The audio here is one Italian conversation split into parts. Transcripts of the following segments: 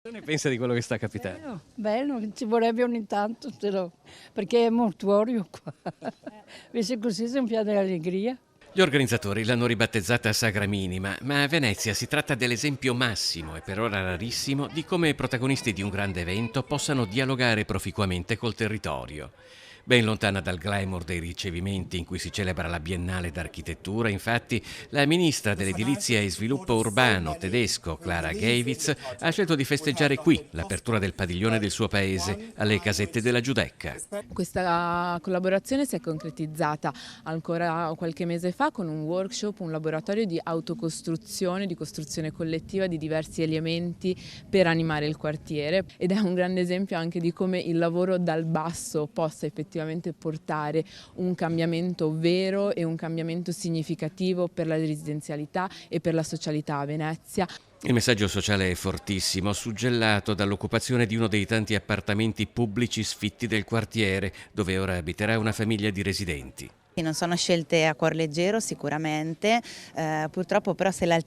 Cosa ne pensa di quello che sta capitando? Bello, ci vorrebbe ogni tanto, perché è mortuorio qua. Invece così si è un piano di allegria. Gli organizzatori l'hanno ribattezzata Sagra Minima, ma a Venezia si tratta dell'esempio massimo e per ora rarissimo di come protagonisti di un grande evento possano dialogare proficuamente col territorio. Ben lontana dal glamour dei ricevimenti in cui si celebra la Biennale d'Architettura, infatti, la ministra dell'Edilizia e Sviluppo Urbano tedesco, Clara Geiwitz, ha scelto di festeggiare qui l'apertura del padiglione del suo paese, alle Casette della Giudecca. Questa collaborazione si è concretizzata ancora qualche mese fa con un workshop, un laboratorio di autocostruzione, di costruzione collettiva di diversi elementi per animare il quartiere, ed è un grande esempio anche di come il lavoro dal basso possa effettivamente portare un cambiamento vero e un cambiamento significativo per la residenzialità e per la socialità a Venezia. Il messaggio sociale è fortissimo, suggellato dall'occupazione di uno dei tanti appartamenti pubblici sfitti del quartiere, dove ora abiterà una famiglia di residenti. Non sono scelte a cuor leggero sicuramente, purtroppo però se la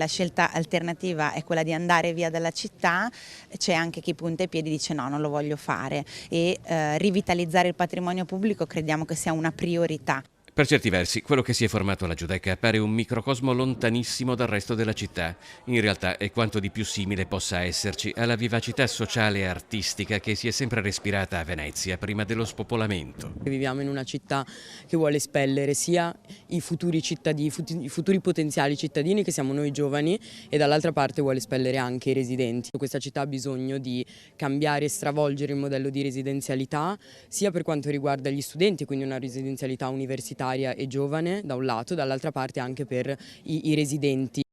scelta alternativa è quella di andare via dalla città, c'è anche chi punta i piedi e dice no, non lo voglio fare, e rivitalizzare il patrimonio pubblico crediamo che sia una priorità. Per certi versi, quello che si è formato alla Giudecca appare un microcosmo lontanissimo dal resto della città. In realtà è quanto di più simile possa esserci alla vivacità sociale e artistica che si è sempre respirata a Venezia prima dello spopolamento. Viviamo in una città che vuole espellere sia i futuri cittadini, i futuri potenziali cittadini che siamo noi giovani, e dall'altra parte vuole espellere anche i residenti. Questa città ha bisogno di cambiare e stravolgere il modello di residenzialità sia per quanto riguarda gli studenti, quindi una residenzialità universitaria e giovane da un lato, dall'altra parte anche per i residenti.